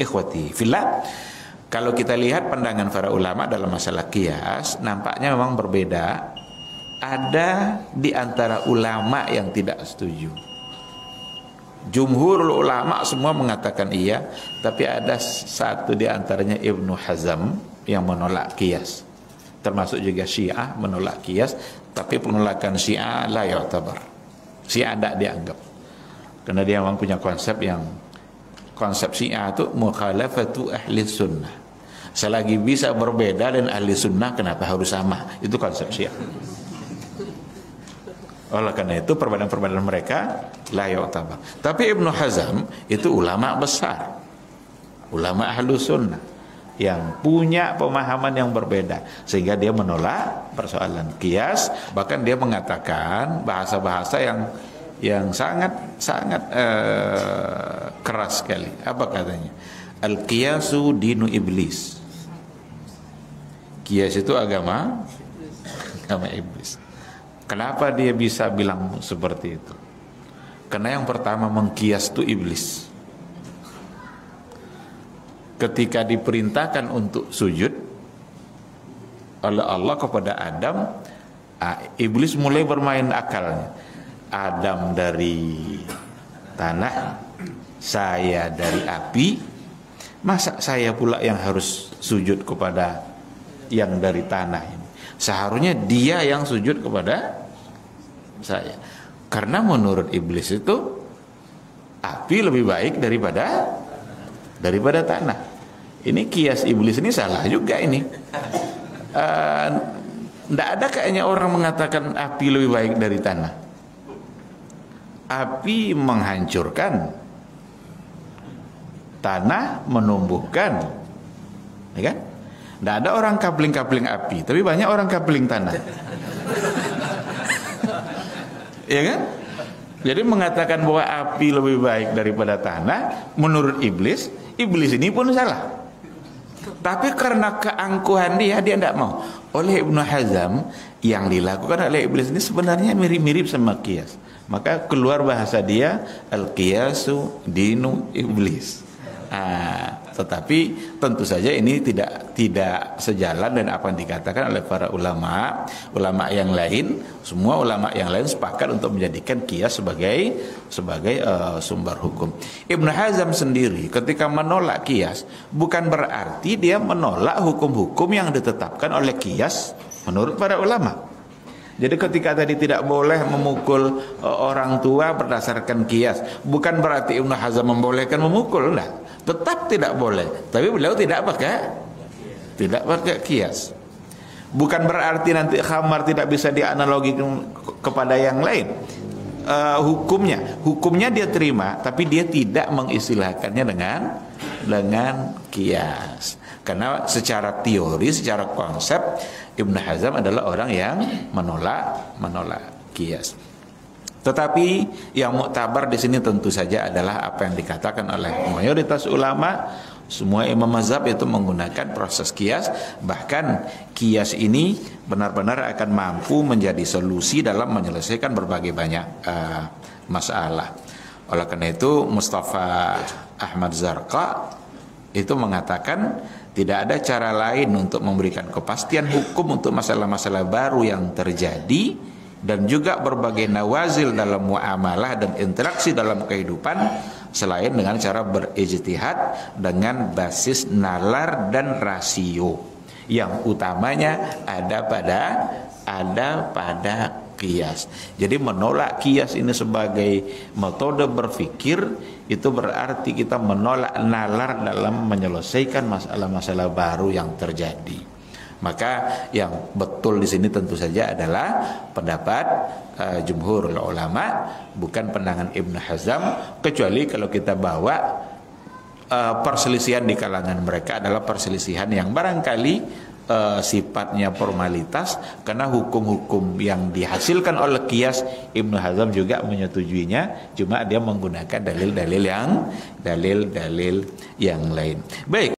Ikhwati fillah, kalau kita lihat pandangan para ulama dalam masalah qiyas, nampaknya memang berbeda. Ada di antara ulama yang tidak setuju. Jumhur ulama semua mengatakan iya, tapi ada satu di antaranya Ibnu Hazm yang menolak qiyas. Termasuk juga Syiah menolak qiyas, tapi penolakan Syiah la yu'tabar. Syiah tidak dianggap. Karena dia memang punya konsep Syiah itu mukhalafatu ahli sunnah. Selagi bisa berbeda dan ahli sunnah, kenapa harus sama? Itu konsep Syiah. Oleh karena itu perbedaan-perbedaan mereka la yu'tabar. Tapi Ibnu Hazm itu ulama besar, ulama ahli sunnah yang punya pemahaman yang berbeda, sehingga dia menolak persoalan qiyas. Bahkan dia mengatakan bahasa-bahasa yang sangat keras sekali. Apa katanya? Al-qiyasu dinu iblis. Qiyas itu agama iblis. Kenapa dia bisa bilang seperti itu? Karena yang pertama mengkias itu iblis. Ketika diperintahkan untuk sujud oleh Allah kepada Adam, iblis mulai bermain akalnya. Adam dari tanah, saya dari api, masa saya pula yang harus sujud kepada yang dari tanah ini? Seharusnya dia yang sujud kepada saya. Karena menurut iblis itu api lebih baik daripada tanah. Ini kias iblis ini salah juga ini. Tidak ada kayaknya orang mengatakan api lebih baik dari tanah. Api menghancurkan, tanah menumbuhkan, ya kan? Tidak ada orang kapling-kapling api, tapi banyak orang kapling tanah. Ya kan? Jadi mengatakan bahwa api lebih baik daripada tanah, menurut iblis ini pun salah. Tapi karena keangkuhan dia tidak mau. Oleh Ibnu Hazm, yang dilakukan oleh iblis ini sebenarnya mirip-mirip sama qiyas. Maka keluar bahasa dia, al-qiyasu dinu iblis. Tetapi tentu saja ini tidak sejalan dengan apa yang dikatakan oleh para ulama yang lain. Semua ulama yang lain sepakat untuk menjadikan qiyas sebagai sumber hukum. Ibnu Hazm sendiri ketika menolak qiyas bukan berarti dia menolak hukum-hukum yang ditetapkan oleh qiyas menurut para ulama. Jadi ketika tadi tidak boleh memukul orang tua berdasarkan qiyas, bukan berarti Ibnu Hazm membolehkan memukul, enggak. Tetap tidak boleh. Tapi beliau tidak pakai qiyas. Bukan berarti nanti khamar tidak bisa dianalogikan kepada yang lain. Hukumnya dia terima, tapi dia tidak mengistilahkannya dengan qiyas. Karena secara teori, secara konsep Ibnu Hazm adalah orang yang menolak qiyas. Tetapi yang muktabar di sini tentu saja adalah apa yang dikatakan oleh mayoritas ulama. Semua imam mazhab itu menggunakan proses qiyas. Bahkan qiyas ini benar-benar akan mampu menjadi solusi dalam menyelesaikan berbagai banyak masalah. Oleh karena itu Mustafa Ahmad Zarqa itu mengatakan tidak ada cara lain untuk memberikan kepastian hukum untuk masalah-masalah baru yang terjadi, dan juga berbagai nawazil dalam muamalah dan interaksi dalam kehidupan selain dengan cara berijtihad dengan basis nalar dan rasio, yang utamanya ada pada qiyas. Jadi menolak qiyas ini sebagai metode berpikir itu berarti kita menolak nalar dalam menyelesaikan masalah-masalah baru yang terjadi. Maka yang betul di sini tentu saja adalah pendapat jumhur ulama, bukan pandangan Ibnu Hazm, kecuali kalau kita bawa perselisihan di kalangan mereka adalah perselisihan yang barangkali sifatnya formalitas, karena hukum-hukum yang dihasilkan oleh qiyas Ibnu Hazm juga menyetujuinya, cuma dia menggunakan dalil-dalil yang lain. Baik,